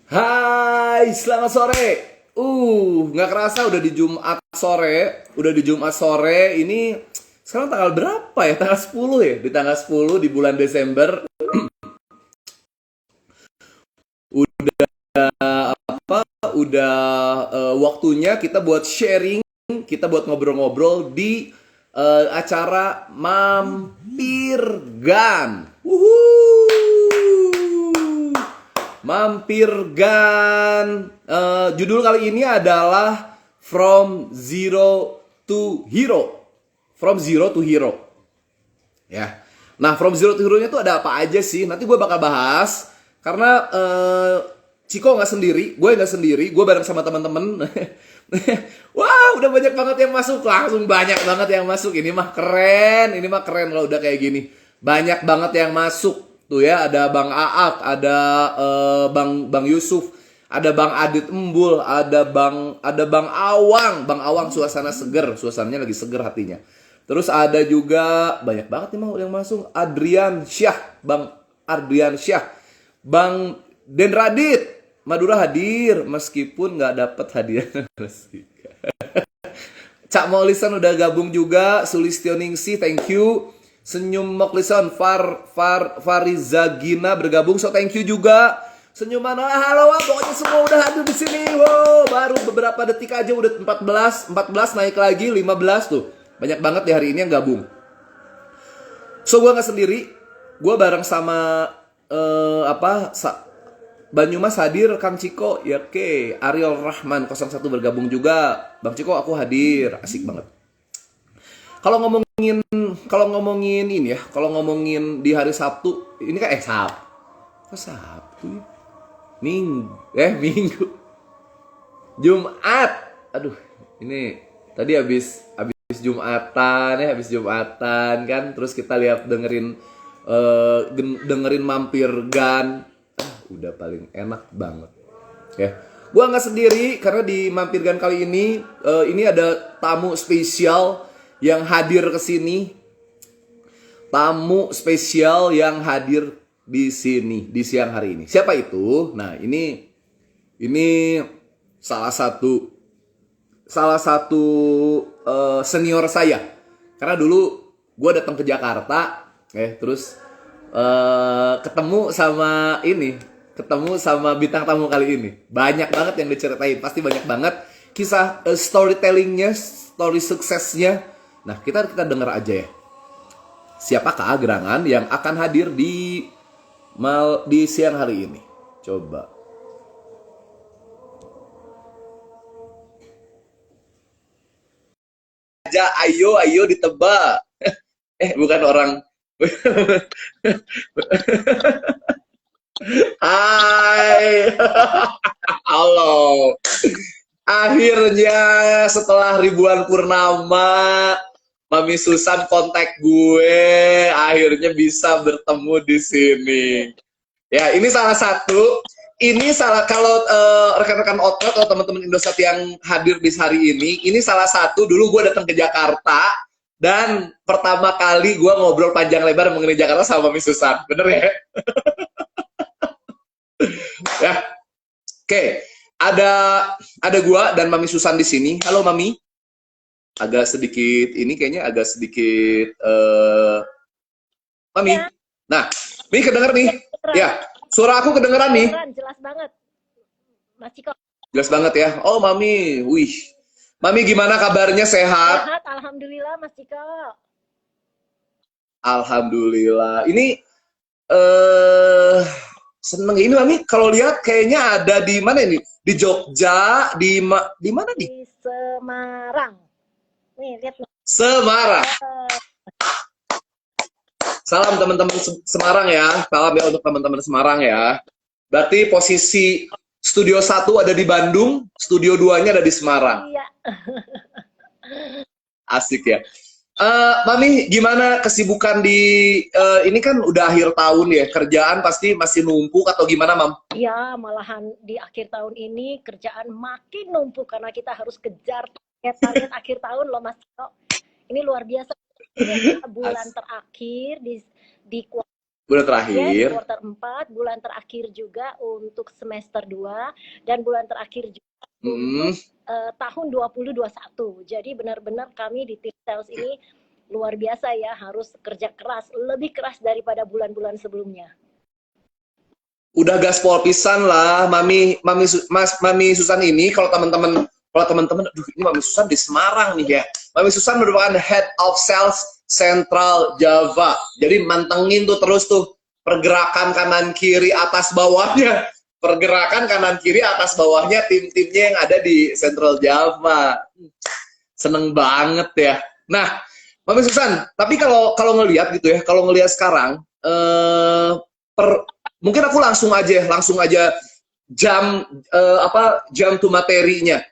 Hai, selamat sore. Nggak kerasa udah di Jumat sore. Udah di Jumat sore. Ini sekarang tanggal berapa ya? Tanggal 10 ya? Di tanggal 10 di bulan Desember. Udah waktunya kita buat sharing, kita buat ngobrol-ngobrol di acara Mampir Gan. Mampir Gan. Judul kali ini adalah From Zero to Hero. From Zero to Hero. Ya. Nah, From Zero to Hero-nya tuh ada apa aja sih? Nanti gue bakal bahas. Karena Ciko nggak sendiri, gue nggak sendiri, gue bareng sama teman-teman. Wah, udah banyak banget yang masuk, langsung banyak banget yang masuk. Ini mah keren kalau udah kayak gini. Banyak banget yang masuk. Tuh ya, ada Bang Aak, ada Bang Yusuf, ada Bang Adit Embul, ada Bang Awang. Bang Awang suasana seger, suasananya lagi seger hatinya. Terus ada juga banyak banget nih mau yang masuk. Adrian Syah, Bang Adrian Syah, Bang Den Radit, Madura hadir meskipun nggak dapat hadiah. Cak Maulisan udah gabung juga, Sulistioningsi, thank you. Senyum Moklison, Farizagina bergabung, so thank you juga. Senyum mana? Halo, pokoknya semua udah hadir di sini. Wow, baru beberapa detik aja udah 14 naik lagi 15 tuh. Banyak banget di hari ini yang gabung. So gue nggak sendiri, gue bareng sama Banyumas hadir, Kang Ciko, ya ke, Ariel Rahman 01 bergabung juga. Bang Ciko aku hadir, asik banget. Kalau ngomongin kalau ngomongin di hari Sabtu, ini kan kok Sabtu ya? Minggu. Jumat. Aduh, ini tadi habis Jumatan kan, terus kita lihat dengerin Mampir Gan. Udah paling enak banget ya. Gua nggak sendiri karena di Mampir Gan kali ini ada tamu spesial yang hadir ke sini. Tamu spesial yang hadir di sini di siang hari ini. Siapa itu? Nah, ini salah satu senior saya. Karena dulu gue datang ke Jakarta, terus ketemu sama bintang tamu kali ini. Banyak banget yang diceritain, pasti banyak banget kisah storytellingnya, story suksesnya. Nah, kita denger aja ya. Siapakah gerangan yang akan hadir di siang hari ini? Coba. Aja, ayo ditebak. Bukan orang. Hai. Halo. Akhirnya setelah ribuan purnama, Mami Susan kontak gue, akhirnya bisa bertemu di sini. Ya, kalau rekan-rekan otot atau teman-teman Indosat yang hadir di hari ini salah satu dulu gue datang ke Jakarta dan pertama kali gue ngobrol panjang lebar mengenai Jakarta sama Mami Susan. Bener ya? Ya, oke. Ada gue dan Mami Susan di sini. Halo Mami. Kayaknya agak sedikit Mami. Ya. Nah, Mami kedenger nih. Ya, suara aku kedengeran nih. Jelas banget. Mas Ciko. Jelas banget ya. Oh, Mami. Wih. Mami gimana kabarnya, sehat? Sehat, alhamdulillah Mas Ciko. Alhamdulillah. Ini seneng ini Mami kalau lihat kayaknya ada di mana ini? Di Jogja, di mana nih? Di Semarang. Nih, lihat nih. Semarang. Salam teman-teman Semarang ya. Salam ya untuk teman-teman Semarang ya. Berarti posisi studio 1 ada di Bandung, studio 2-nya ada di Semarang. Iya. Asik ya. Mami, gimana kesibukan ini kan udah akhir tahun ya, kerjaan pasti masih numpuk atau gimana, Mam? Iya, malahan di akhir tahun ini kerjaan makin numpuk karena kita harus kejar target akhir tahun loh, Mas Ciko. Ini luar biasa. Bulan terakhir di Bulan Ya, di terakhir. kuartal 4, bulan terakhir juga untuk semester 2, dan bulan terakhir juga Mm-mm. untuk tahun 2021. Jadi benar-benar kami di tim sales ini luar biasa ya, harus kerja keras, lebih keras daripada bulan-bulan sebelumnya. Udah gaspol pisan lah, Mami Susan ini kalau teman-teman, aduh ini Mami Susan di Semarang nih ya. Mami Susan merupakan Head of Sales Central Java. Jadi mantengin tuh terus tuh pergerakan kanan kiri atas bawahnya, pergerakan kanan kiri atas bawahnya tim-timnya yang ada di Central Java. Seneng banget ya. Nah, Mami Susan, tapi kalau ngelihat gitu ya, kalau ngelihat sekarang per mungkin aku langsung aja jam jam tuh materinya.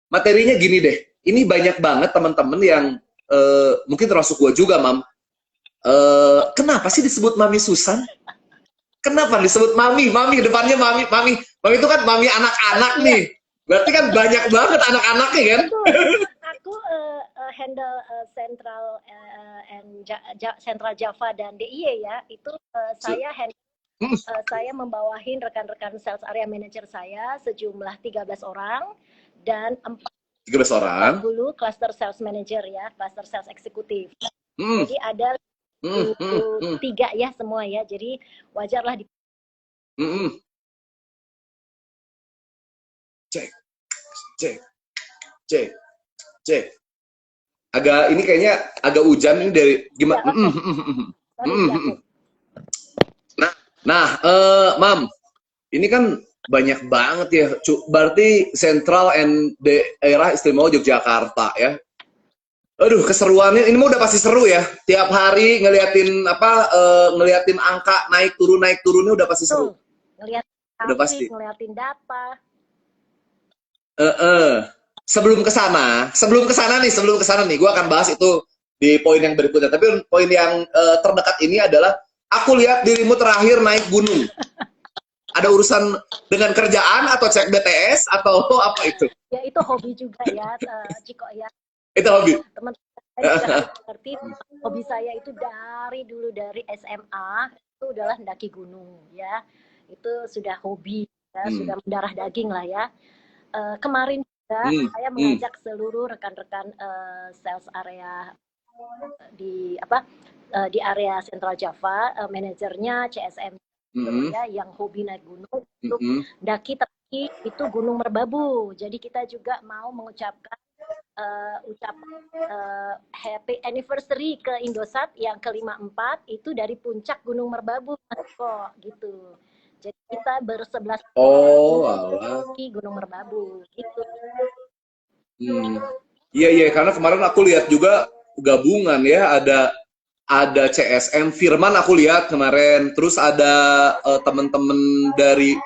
Materinya gini deh. Ini banyak banget teman-teman yang mungkin termasuk gua juga, Mam. Kenapa sih disebut Mami Susan? Kenapa disebut Mami? Mami depannya Mami, Mami. Mami itu kan Mami anak-anak nih. Berarti kan banyak banget anak-anaknya kan? Betul. Aku handle Central Java dan DIY ya. Itu saya membawahin rekan-rekan sales area manager saya sejumlah 13 orang dan 13 orang. 40 cluster sales manager ya, cluster sales eksekutif. Hmm, Jadi ada hmm, hmm, hmm, 3 ya semua ya. Jadi wajarlah di hmm. Cek, cek, cek, cek. Agak ini kayaknya agak hujan ini dari gimana? ya, okay. Sorry, ya, aku. Nah, Mam, ini kan banyak banget ya. Berarti Sentral and daerah istimewa Yogyakarta ya. Aduh, keseruannya ini mah udah pasti seru ya. Tiap hari ngeliatin angka naik turunnya udah pasti seru. Ngelihat Udah pasti. ngeliatin data. Sebelum ke sana nih, gue akan bahas itu di poin yang berikutnya. Tapi poin yang terdekat ini adalah aku lihat dirimu terakhir naik gunung. Ada urusan dengan kerjaan atau cek BTS atau apa itu? Ya itu hobi juga ya, Ciko ya. Itu hobi. Teman-teman ngerti hobi saya itu dari dulu, dari SMA itu adalah mendaki gunung ya. Itu sudah hobi ya, sudah mendarah daging lah ya. Kemarin juga saya mengajak seluruh rekan-rekan sales area di area Central Java, manajernya CSM ya, yang hobi naik gunung untuk daki tertinggi itu Gunung Merbabu. Jadi kita juga mau mengucapkan ucapan happy anniversary ke Indosat yang ke-54 itu dari puncak Gunung Merbabu kok gitu. Jadi kita bersebelas di Gunung Merbabu gitu. Iya, karena kemarin aku lihat juga gabungan ya, ada CSM Firman aku lihat kemarin, terus ada teman-teman dari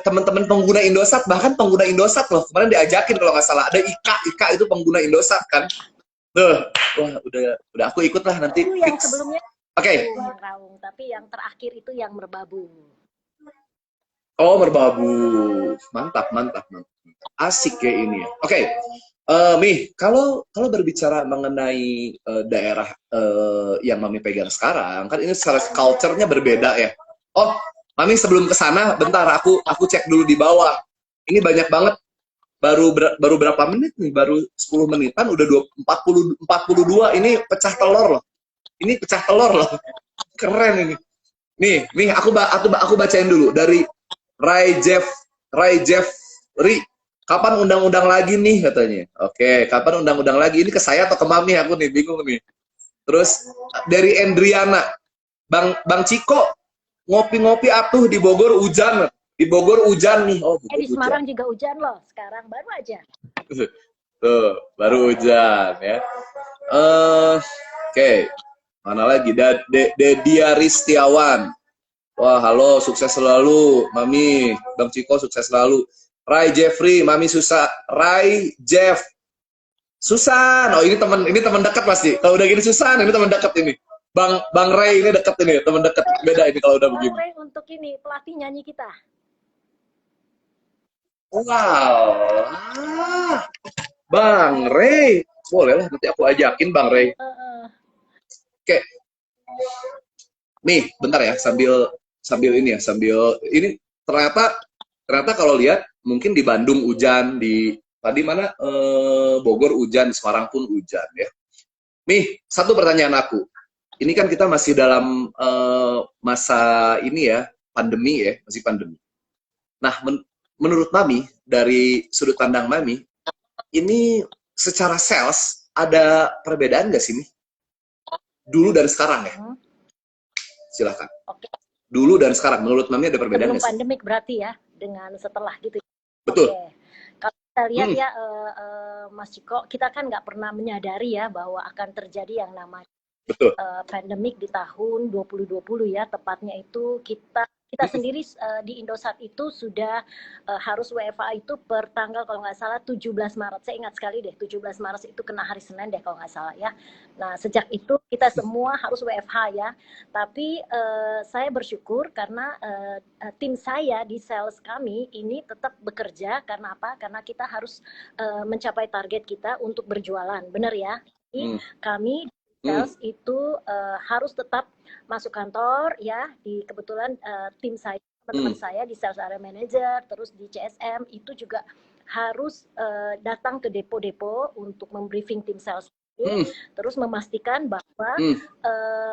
teman-teman pengguna Indosat, bahkan pengguna Indosat loh kemarin diajakin kalau nggak salah, ada Ika itu pengguna Indosat kan. Tuh, wah udah aku ikut lah nanti. Itu yang sebelumnya Raung, tapi yang terakhir itu yang Merbabu. Oh, Merbabu. Mantap. Asik ya ini ya. Oke. Mi, kalau berbicara mengenai daerah yang Mami pegang sekarang, kan ini secara culture-nya berbeda ya. Oh, Mami sebelum ke sana, bentar aku cek dulu di bawah. Ini banyak banget. Baru berapa menit nih? Baru 10 menitan udah 42. Ini pecah telur loh. Ini pecah telur loh. Keren ini. Nih aku bacain dulu dari Ray Jeffrey. Kapan undang-undang lagi nih katanya. Oke, kapan undang-undang lagi? Ini ke saya atau ke Mami aku nih, bingung nih. Terus dari Endriana, Bang Ciko, ngopi-ngopi atuh di Bogor hujan. Di Bogor hujan nih. Oh, di Semarang juga hujan loh. Sekarang baru aja. Tuh, baru hujan ya. Oke. Mana lagi? Dedia Ristiawan. Wah, halo, sukses selalu, Mami. Bang Ciko sukses selalu. Ray Jeffrey, Mami Jeff. Susan. Oh, ini teman dekat pasti. Kalau udah gini Susan, ini teman dekat ini. Bang Ray ini dekat ini, teman dekat. Beda ini kalau udah begini. Bang Ray untuk ini pelatih nyanyi kita. Wow. Bang Ray. Boleh lah, nanti aku ajakin Bang Ray. Oke. nih bentar ya, sambil sambil ini ya, sambil ini ternyata ternyata kalau lihat mungkin di Bandung hujan, di tadi mana Bogor hujan, Semarang pun hujan ya. Nih, satu pertanyaan aku. Ini kan kita masih dalam masa ini ya, pandemi ya, masih pandemi. Nah, menurut Mami, dari sudut pandang Mami, ini secara sales ada perbedaan nggak sih nih? Dulu dan sekarang ya, Hmm, silahkan. Oke, Dulu dan sekarang, menurut Mami ada perbedaan sebelum nggak sih? pandemik berarti ya, dengan setelah gitu. Betul. Oke, kalau kita lihat Hmm, ya, Mas Ciko, kita kan nggak pernah menyadari ya bahwa akan terjadi yang namanya betul. pandemik di tahun 2020 ya, tepatnya itu kita Hmm, sendiri di Indosat itu sudah harus WFA itu per tanggal kalau nggak salah 17 Maret. Saya ingat sekali deh, 17 Maret itu kena hari Senin deh kalau nggak salah ya. Nah, sejak itu kita semua harus WFH ya. Tapi saya bersyukur karena tim saya di sales kami ini tetap bekerja karena apa? Karena kita harus mencapai target kita untuk berjualan. Benar ya? Jadi hmm, kami hmm, sales itu harus tetap masuk kantor ya. Di kebetulan tim saya, teman-teman hmm, saya di sales area manager, terus di CSM itu juga harus datang ke depo-depo untuk membriefing tim sales ini, hmm, terus memastikan bahwa hmm,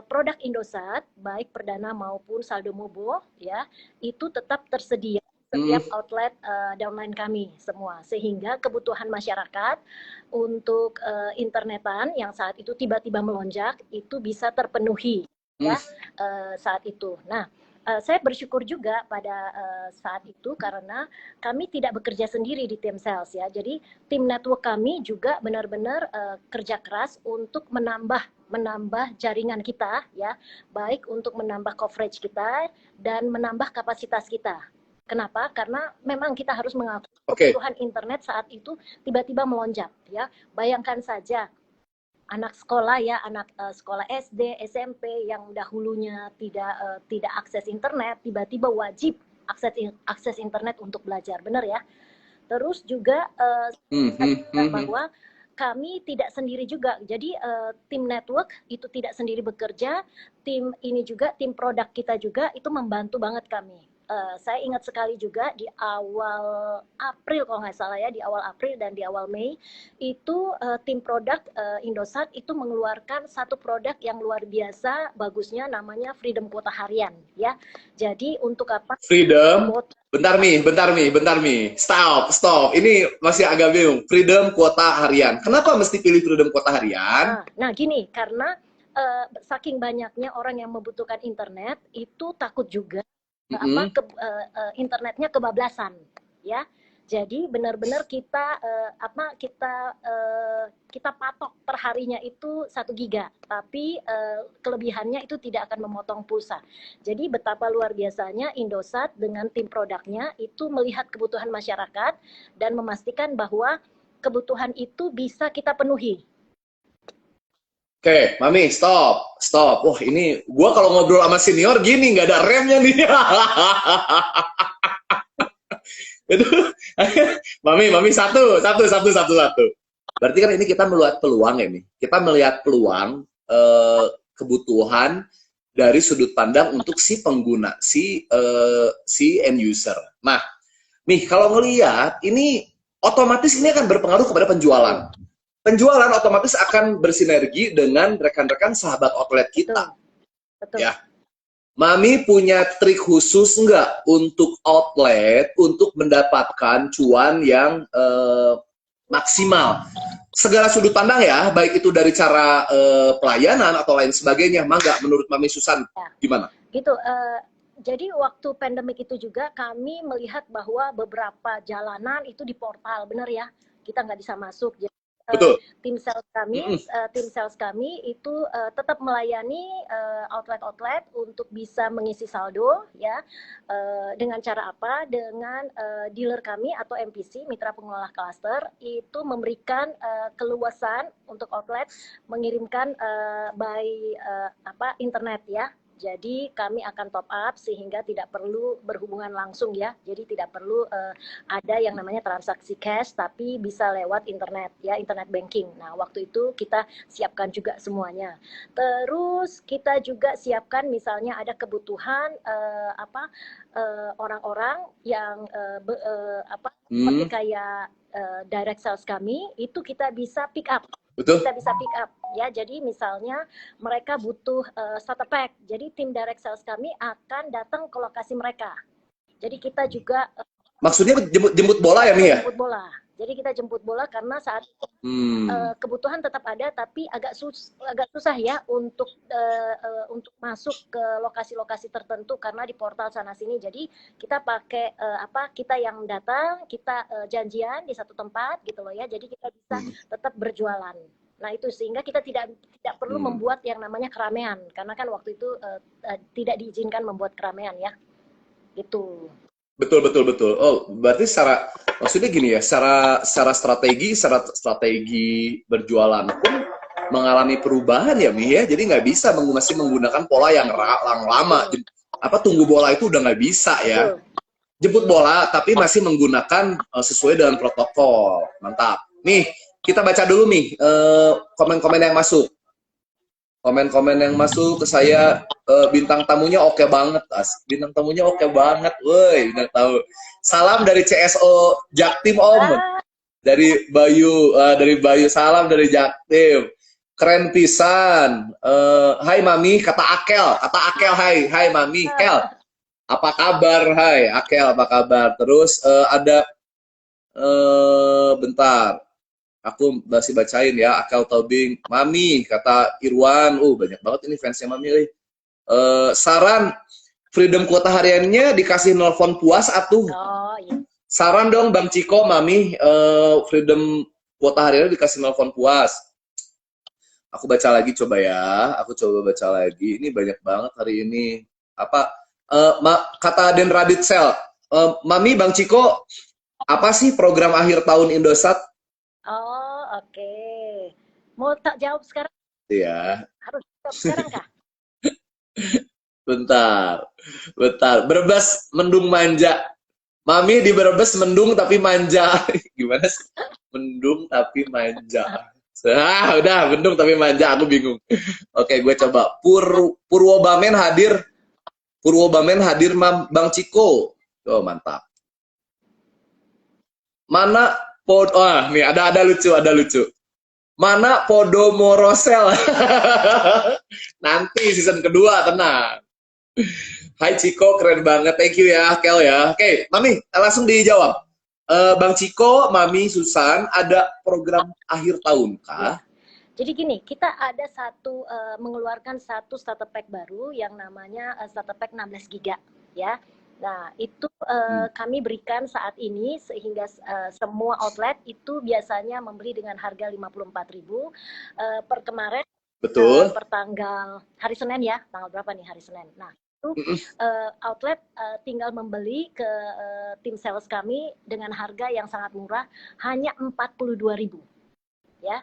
produk Indosat baik perdana maupun saldo mobo ya itu tetap tersedia hmm, setiap outlet downline kami semua, sehingga kebutuhan masyarakat untuk internetan yang saat itu tiba-tiba melonjak itu bisa terpenuhi hmm, ya saat itu. Nah, saya bersyukur juga pada saat itu karena kami tidak bekerja sendiri di tim sales ya. Jadi tim network kami juga benar-benar kerja keras untuk menambah jaringan kita ya, baik untuk menambah coverage kita dan menambah kapasitas kita. Kenapa? Karena memang kita harus mengakui oke. kebutuhan internet saat itu tiba-tiba melonjak ya. Bayangkan saja anak sekolah ya, anak sekolah SD, SMP yang dahulunya tidak akses internet, tiba-tiba wajib akses internet untuk belajar, benar ya. Terus juga Hmm, hmm, hmm, hmm. bahwa kami tidak sendiri juga. Jadi tim network itu tidak sendiri bekerja, tim ini juga, tim produk kita juga itu membantu banget kami. Saya ingat sekali juga di awal April kalau nggak salah ya, di awal April dan di awal Mei itu tim produk Indosat itu mengeluarkan satu produk yang luar biasa bagusnya, namanya Freedom Kuota Harian ya. Jadi untuk apa? Freedom. Kuota. Bentar nih, bentar nih, bentar nih. Stop, stop. Ini masih agak bingung. Freedom kuota harian. Kenapa mesti pilih freedom kuota harian? Nah, gini, karena saking banyaknya orang yang membutuhkan internet, itu takut juga Mm-mm. internetnya kebablasan, ya. Jadi benar-benar kita patok per harinya itu 1 giga, tapi kelebihannya itu tidak akan memotong pulsa. Jadi betapa luar biasanya Indosat dengan tim produknya itu melihat kebutuhan masyarakat dan memastikan bahwa kebutuhan itu bisa kita penuhi. Oke, Mami, stop, stop. Wah, ini gua kalau ngobrol sama senior gini nggak ada remnya nih. Itu, Mami, Mami satu, satu, satu, satu, satu. Berarti kan ini kita melihat peluang ya nih. Kita melihat peluang kebutuhan dari sudut pandang untuk si pengguna, si end user. Nah, nih kalau ngelihat ini otomatis ini akan berpengaruh kepada penjualan. Penjualan otomatis akan bersinergi dengan rekan-rekan sahabat outlet Betul, kita, betul. ya. Mami punya trik khusus nggak untuk outlet untuk mendapatkan cuan yang maksimal? Segala sudut pandang ya, baik itu dari cara pelayanan atau lain sebagainya. Mangga, menurut Mami Susan, Ya, gimana? gitu. Jadi waktu pandemik itu juga kami melihat bahwa beberapa jalanan itu di portal, benar ya, kita nggak bisa masuk. Jadi Betul. Mm-mm. tim sales kami itu tetap melayani outlet-outlet untuk bisa mengisi saldo ya. Dengan cara apa? Dengan dealer kami atau MPC, mitra pengelola klaster, itu memberikan keluasan untuk outlet mengirimkan by internet ya, Jadi kami akan top up sehingga tidak perlu berhubungan langsung ya. Jadi tidak perlu ada yang namanya transaksi cash, tapi bisa lewat internet ya, internet banking. Nah waktu itu kita siapkan juga semuanya. Terus kita juga siapkan misalnya ada kebutuhan orang-orang yang seperti Hmm, kayak direct sales kami itu kita bisa pick up. betul. Kita bisa pick up ya. Jadi misalnya mereka butuh starter pack. Jadi tim direct sales kami akan datang ke lokasi mereka. Jadi kita juga Maksudnya jemput jemput bola ya, Mi ya? jemput bola. Jadi kita jemput bola karena saat Hmm. kebutuhan tetap ada, tapi agak susah ya untuk masuk ke lokasi-lokasi tertentu karena di portal sana sini. Jadi kita pakai kita yang datang, kita janjian di satu tempat gitu loh ya. Jadi kita bisa Hmm. tetap berjualan. Nah itu sehingga kita tidak perlu Hmm. membuat yang namanya keramaian karena kan waktu itu tidak diizinkan membuat keramaian ya. Gitu. Betul, betul, betul. Oh, berarti maksudnya gini ya, secara strategi berjualan pun mengalami perubahan ya, Mi ya. Jadi nggak bisa masih menggunakan pola yang lama. Tunggu bola itu udah nggak bisa ya. Betul. Jemput bola, tapi masih menggunakan sesuai dengan protokol. Mantap. Nih, kita baca dulu nih komen-komen yang masuk. Komen-komen yang masuk ke saya, bintang tamunya oke banget, bintang tamunya oke banget, woi, bintang tamu. Salam dari CSO Jaktim Om, dari Bayu, salam dari Jaktim, keren pisan. Hai Mami, kata Akel, hai Mami, Kel, apa kabar, hai Akel, apa kabar? Terus ada bentar, aku masih bacain ya. Akal Tobing, Mami, kata Irwan. Banyak banget ini fansnya Mami. Saran freedom kuota hariannya dikasih nelfon puas atuh. Oh iya. Saran dong Bang Ciko, Mami, freedom kuota hariannya dikasih nelfon puas. Aku baca lagi coba ya. Aku coba baca lagi. Ini banyak banget hari ini. Apa kata Den Radit Sel, Mami, Bang Ciko, apa sih program akhir tahun Indosat? Oh oke. Mau tak jawab sekarang? Iya. Harus jawab sekarang kah? Bentar, Brebes mendung manja. Mami di Brebes mendung tapi manja. Gimana sih? Mendung tapi manja. Udah, mendung tapi manja. Aku bingung. Oke, gue coba. Purwobamen hadir. Bang Ciko. Oh, mantap. Mana nih ada lucu. Mana Podomorosel? Nanti season kedua, tenang. Hai Ciko, keren banget. Thank you ya, Kel ya. Oke, Mami, langsung dijawab. Bang Ciko, Mami, Susan, ada program akhir tahun kah? Ya. Jadi gini, kita ada mengeluarkan satu starter pack baru yang namanya starter pack 16 giga ya. Nah, itu kami berikan saat ini sehingga semua outlet itu biasanya membeli dengan harga 54.000 per kemarin. Betul. Per tanggal hari Senin ya, tanggal berapa nih hari Senin. Nah, itu outlet tinggal membeli ke tim sales kami dengan harga yang sangat murah, hanya 42.000 ya.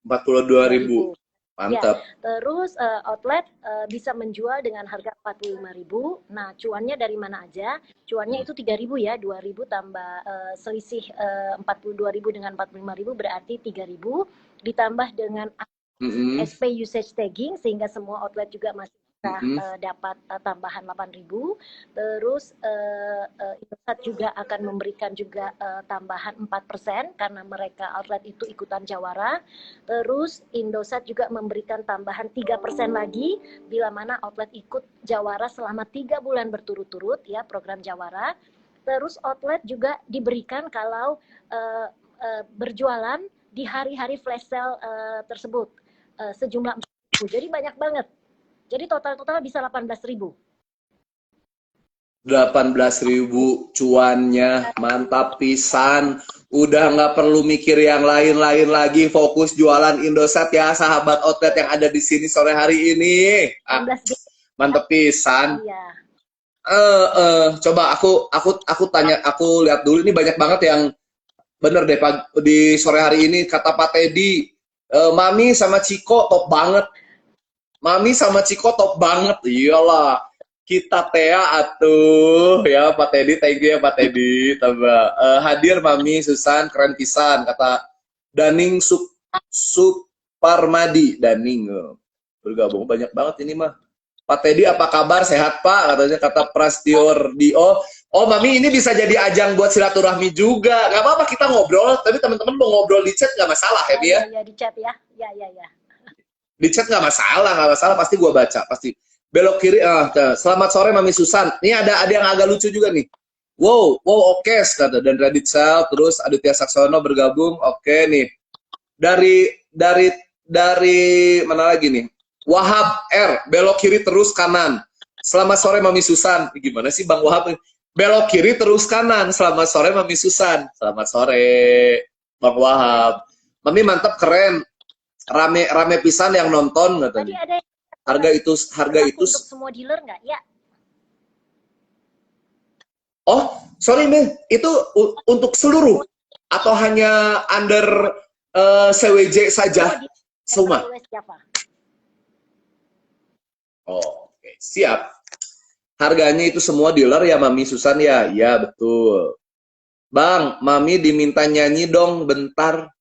42.000. Mantap. Ya, terus outlet bisa menjual dengan harga 45.000. Nah, cuannya dari mana aja? Cuannya itu 3.000 ya, 2.000 tambah selisih 42.000 dengan 45.000 berarti 3.000 ditambah dengan SP usage tagging sehingga semua outlet juga masih bisa dapat tambahan 8.000. Terus Indosat juga akan memberikan juga tambahan 4% karena mereka outlet itu ikutan Jawara. Terus Indosat juga memberikan tambahan 3% lagi bila mana outlet ikut Jawara selama 3 bulan berturut-turut ya, program Jawara. Terus outlet juga diberikan kalau berjualan di hari-hari flash sale tersebut sejumlah 4.000. Jadi banyak banget. Jadi total bisa 18.000. 18.000 cuannya, mantap pisan. Udah nggak perlu mikir yang lain-lain lagi, fokus jualan Indosat ya, sahabat outlet yang ada di sini sore hari ini. Mantap pisan. Iya. Coba aku tanya, aku lihat dulu, ini banyak banget yang bener deh di sore hari ini. Kata Pak Teddy, Mami sama Ciko top banget. Mami sama Ciko top banget. Iyalah. Kita Tea atuh ya Pak Teddy, thank you ya Pak Teddy. Tambah hadir Mami Susan keren pisan kata Daning Suparmadi Daning. Bergabung banyak banget ini mah. Pak Teddy apa kabar? Sehat Pak? Katanya kata Prastior Dio. Oh Mami ini bisa jadi ajang buat silaturahmi juga. Gak apa-apa kita ngobrol, tapi teman-teman mau ngobrol di chat gak masalah ya Bi ya? Ya, di chat ya. Ya. Di chat nggak masalah, pasti gua baca, pasti. Belok kiri, selamat sore Mami Susan. Ini ada yang agak lucu juga nih. Wow, oke, kata dan Radit Sel, terus Aditya Saksono bergabung, oke nih. Dari mana lagi nih? Wahab R, belok kiri terus kanan. Selamat sore Mami Susan. Gimana sih Bang Wahab? Belok kiri terus kanan. Selamat sore Mami Susan. Selamat sore Bang Wahab. Mami mantap keren. Rame pisan yang nonton Tadi katanya. ada Harga itu untuk semua dealer nggak? Ya. Oh, sorry Mil, itu untuk seluruh atau hanya under CWJ saja semua? Oh, oke, siap. Harganya itu semua dealer ya Mami Susan ya? Ya, betul. Bang, Mami diminta nyanyi dong bentar.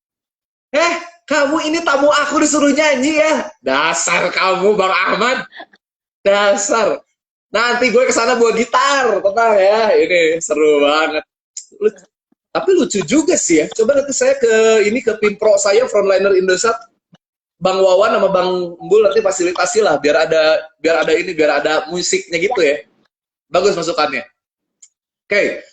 Kamu ini tamu aku disuruh nyanyi ya? Dasar kamu Bang Ahmad. Dasar. Nanti gue kesana bawa gitar, tenang ya. Ini seru banget. Tapi lucu juga sih ya. Coba nanti saya ke tim pro saya frontliner Indosat, Bang Wawan sama Bang Embul nanti fasilitasi lah biar ada musiknya gitu ya. Bagus masukannya. Oke.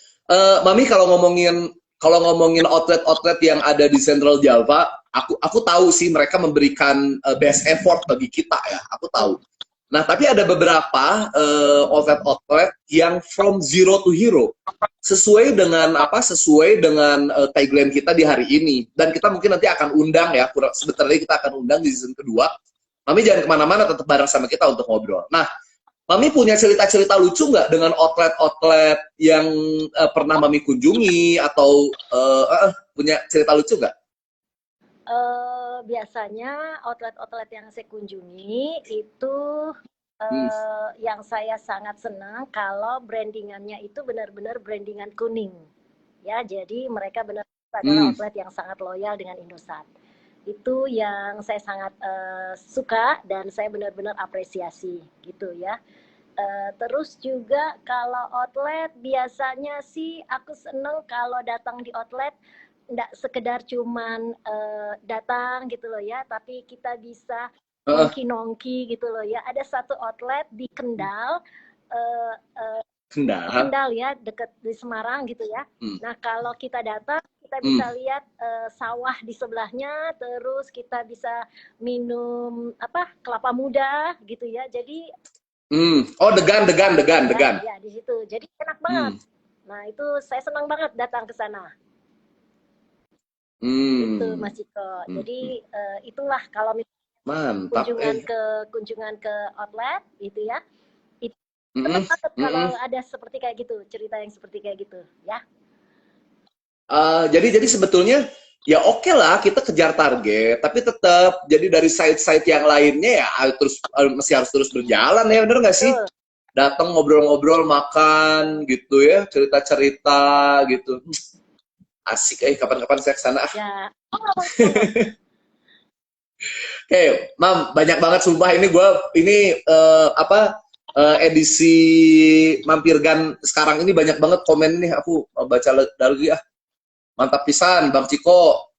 Mami kalau ngomongin outlet yang ada di Central Java, aku tahu sih mereka memberikan best effort bagi kita ya, aku tahu. Nah, tapi ada beberapa outlet yang from zero to hero, sesuai dengan tagline kita di hari ini. Dan kita mungkin nanti akan undang ya, sebentar lagi kita akan undang di season kedua. Mami jangan kemana-mana, tetap bareng sama kita untuk ngobrol. Nah, Mami punya cerita-cerita lucu nggak dengan outlet-outlet yang pernah Mami kunjungi atau punya cerita lucu nggak? Biasanya outlet-outlet yang saya kunjungi itu yang saya sangat senang kalau brandingannya itu benar-benar brandingan kuning. Ya, jadi mereka benar-benar adalah outlet yang sangat loyal dengan Indosat. Itu yang saya sangat suka dan saya benar-benar apresiasi gitu ya. Terus juga kalau outlet biasanya sih aku seneng kalau datang di outlet nggak sekedar cuman datang gitu loh ya, tapi kita bisa nongki-nongki gitu loh ya. Ada satu outlet di Kendal, Kendal ya, deket di Semarang gitu ya. Nah kalau kita datang, kita bisa lihat sawah di sebelahnya, terus kita bisa minum kelapa muda gitu ya. Jadi Oh, degan. Ya, di situ. Jadi enak banget. Nah, itu saya senang banget datang ke sana. Itu Mas Ciko. Jadi itulah kalau misalnya kunjungan ke outlet gitu ya. Itu senang banget kalau ada seperti kayak gitu, cerita yang seperti kayak gitu, ya. Jadi sebetulnya ya oke lah kita kejar target, tapi tetap jadi dari site-site yang lainnya ya masih harus terus berjalan ya, bener nggak sih? Datang ngobrol-ngobrol, makan gitu ya, cerita-cerita gitu. Asik kapan-kapan saya kesana. Ya. Oke, Mam, banyak banget sumpah ini edisi Mampirgan sekarang ini banyak banget komen nih, aku baca lagi ah. Mantap pisan Bang Ciko.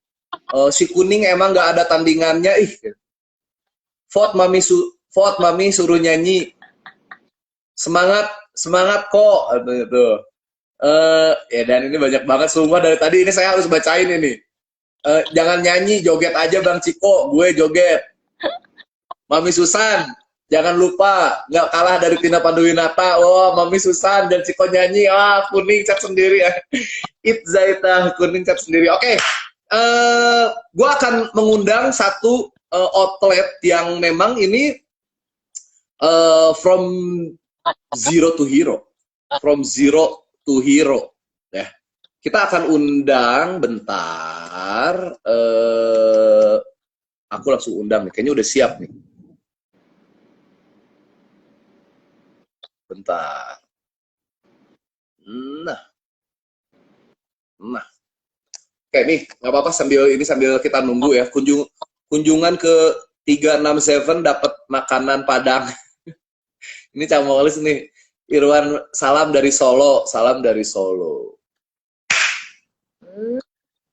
Si kuning emang nggak ada tandingannya Vote Mami suruh nyanyi. Semangat kok gitu. Ya dan ini banyak banget semua dari tadi ini saya harus bacain ini. Jangan nyanyi, joget aja Bang Ciko, gue joget. Mami Susan, jangan lupa nggak kalah dari Tina Panduwinata. Oh, Mami Susan dan Ciko nyanyi. Kuning cat sendiri ya. Itzaita kuning cat sendiri. Oke. Gue akan mengundang satu outlet yang memang ini from zero to hero. From zero to hero. Ya. Kita akan undang bentar. Aku langsung undang nih. Kayaknya udah siap nih. Bentar. Nah, nah. Oke nih, nggak apa-apa sambil kita nunggu ya. Kunjungan ke 367 dapat makanan Padang. Ini Camolis nih. Irwan, salam dari Solo. Salam dari Solo.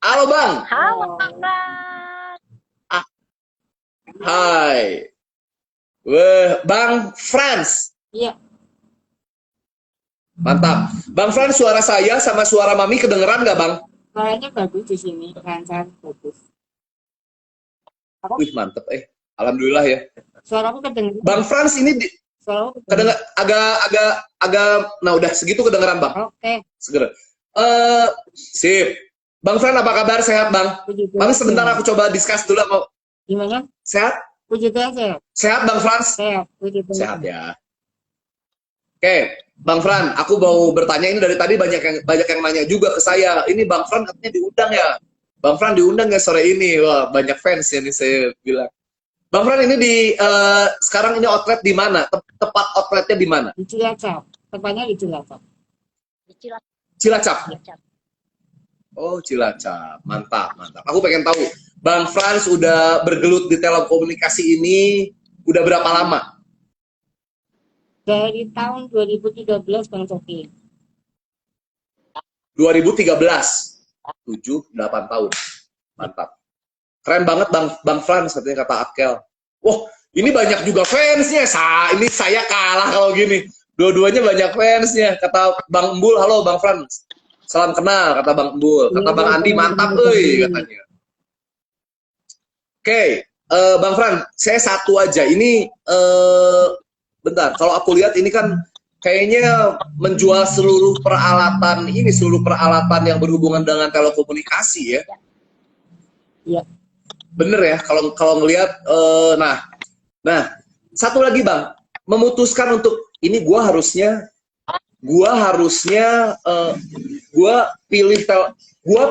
Halo Bang. Halo, Ah, hai. Bang Frans. Iya, Mantap. Bang Frans, suara saya sama suara Mami kedengeran nggak Bang? suaranya bagus di sini, lancar, bagus. Wih mantep Alhamdulillah ya. Suaraku kedengeran. Bang Frans ini Suaraku kedengar agak nah udah segitu kedengeran Bang. Oke, Segera. Sip. Bang Frans apa kabar? Sehat Bang? puji Tuhan. Mami sebentar aku coba discuss dulu mau. Gimana? Sehat? Puji Tuhan, sehat. Sehat Bang Frans? Sehat, puji Tuhan. Sehat ya. Oke, Bang Fran, aku mau bertanya ini dari tadi banyak yang nanya juga ke saya. Ini Bang Fran katanya diundang ya. Bang Fran diundang ya sore ini. Wah, banyak fans ya nih saya bilang. Bang Fran ini sekarang ini outlet di mana? Tepat outletnya di mana? Di Cilacap, tepatnya di Cilacap. di Cilacap. Cilacap. Cilacap. Oh, Cilacap. Mantap, mantap. Aku pengen tahu, Bang Frans udah bergelut di telekomunikasi ini udah berapa lama? Dari tahun 2013, Bang Coki. 2013. 7-8 tahun. Mantap. Keren banget Bang Frans katanya kata Akel. Wah, ini banyak juga fansnya. Ini saya kalah kalau gini. Dua-duanya banyak fansnya. Kata Bang Embul, halo Bang Frans. Salam kenal kata Bang Embul. Kata Bang Andi mantap euy katanya. Oke, Bang Frans, saya satu aja. Ini bentar, kalau aku lihat ini kan kayaknya menjual seluruh peralatan yang berhubungan dengan telekomunikasi ya. Iya. Bener ya, kalau ngelihat nah satu lagi Bang, memutuskan untuk ini gua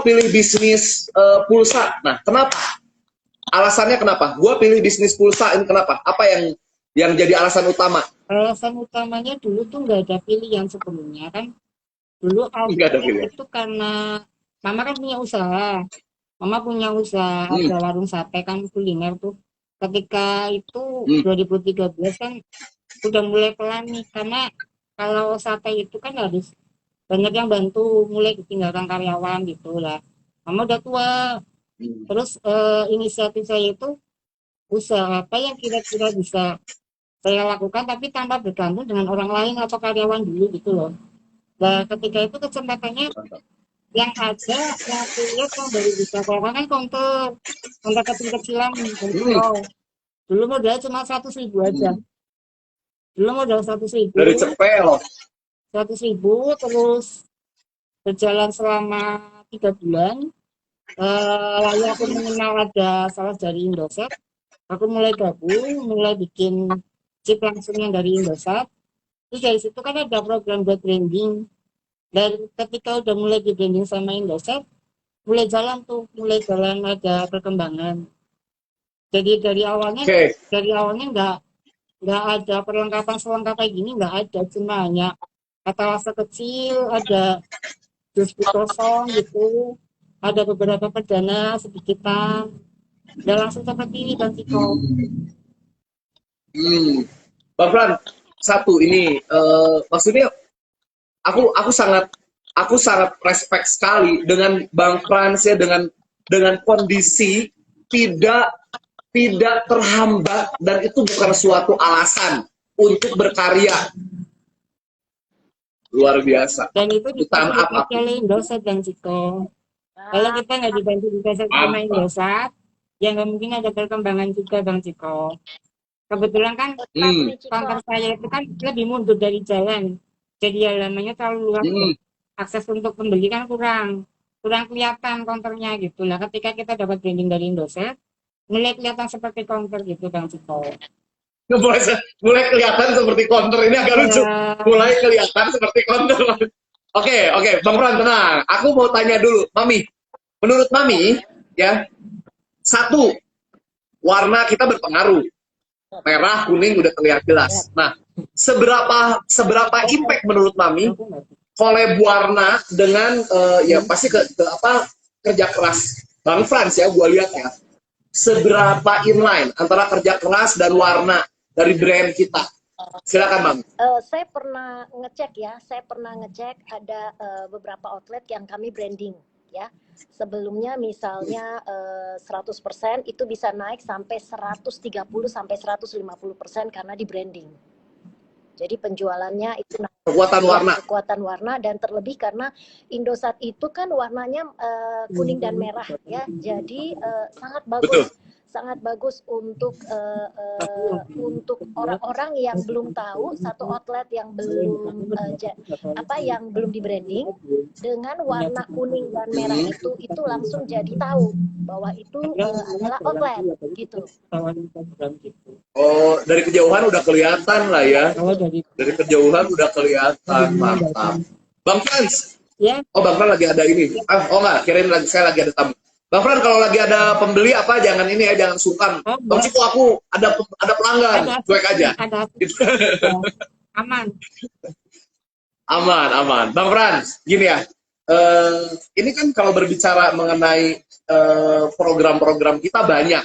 pilih bisnis pulsa. Nah, kenapa? Alasannya kenapa? Gua pilih bisnis pulsa ini kenapa? Apa yang jadi alasan utama? Alasan utamanya dulu tuh nggak ada pilihan sebelumnya kan. Dulu Nggak ada pilihan. itu karena Mama kan punya usaha. Mama punya usaha ada warung sate kan kuliner tuh. Ketika itu 2013 kan udah mulai pelan nih karena kalau sate itu kan harus banyak yang bantu mulai ditinggalkan karyawan gitu lah. Mama udah tua. Terus inisiatif saya itu usaha apa yang kira-kira bisa saya lakukan tapi tanpa bergantung dengan orang lain atau karyawan dulu gitu loh. Nah ketika itu kesempatannya yang ada yang aku lihat yang baru bisa kalau kan konter kecil-kecilan dulu modal cuma 100.000 aja. Dulu modal 100.000 Dari cepet loh. 100.000 terus berjalan selama 3 bulan. Lalu aku mengenal ada salah dari Indosat, aku mulai gabung, mulai bikin chip langsung yang dari Indosat. Terus dari situ kan ada program buat branding. Dan ketika udah mulai di branding sama Indosat, mulai jalan ada perkembangan. Jadi dari awalnya nggak ada perlengkapan selengkap kayak gini, nggak ada, cuma hanya etalase kecil, ada dus kosong gitu, ada beberapa perdana sedikitan, udah langsung seperti ini Bang Ciko. Bang Fran, satu ini maksudnya aku sangat respect sekali dengan Bang Frans ya dengan kondisi tidak terhambat dan itu bukan suatu alasan untuk berkarya. Luar biasa. Dan itu Utama apa? oleh Indosat Bang Ciko. Kalau kita nggak dibantu sama Indosat, ya nggak mungkin ada perkembangan juga Bang Ciko. Kebetulan kan kantor saya itu kan lebih mundur dari jalan. Jadi halamannya terlalu luas. Akses untuk pembeli kan kurang kelihatan konternya gitu lah. Ketika kita dapat branding dari Indosat, mulai kelihatan seperti konter gitu Bang Ciko. Mulai kelihatan seperti konter, ini agak lucu. Mulai kelihatan seperti konter. Oke, Bang Fran tenang. Aku mau tanya dulu, Mami. Menurut Mami, ya, satu, warna kita berpengaruh. Merah, kuning udah terlihat jelas. Nah, seberapa impact menurut Mami collab warna dengan ya pasti ke apa kerja keras Bang Frans ya, gue lihat ya. Seberapa inline antara kerja keras dan warna dari brand kita. Silakan Bang. Saya pernah ngecek ada beberapa outlet yang kami branding ya. Sebelumnya misalnya 100% itu bisa naik sampai 130 sampai 150% karena di branding. Jadi penjualannya itu kekuatan warna dan terlebih karena Indosat itu kan warnanya kuning dan merah ya. Jadi sangat bagus. Betul. Sangat bagus untuk orang-orang yang belum tahu, satu outlet yang belum yang belum di branding dengan warna kuning dan merah itu langsung jadi tahu bahwa itu adalah outlet gitu. Oh, dari kejauhan udah kelihatan lah ya. Dari kejauhan udah kelihatan, mantap. Bang Frans. Ya. Oh, Bang Frans lagi ada ini. Oh enggak, kirain saya lagi ada tamu. Bang Fran, kalau lagi ada pembeli apa jangan ini ya, jangan sungkan. Bang Ciko, aku ada pelanggan, cuek aja. Aman. Aman. Bang Fran, gini ya. Ini kan kalau berbicara mengenai program-program kita banyak.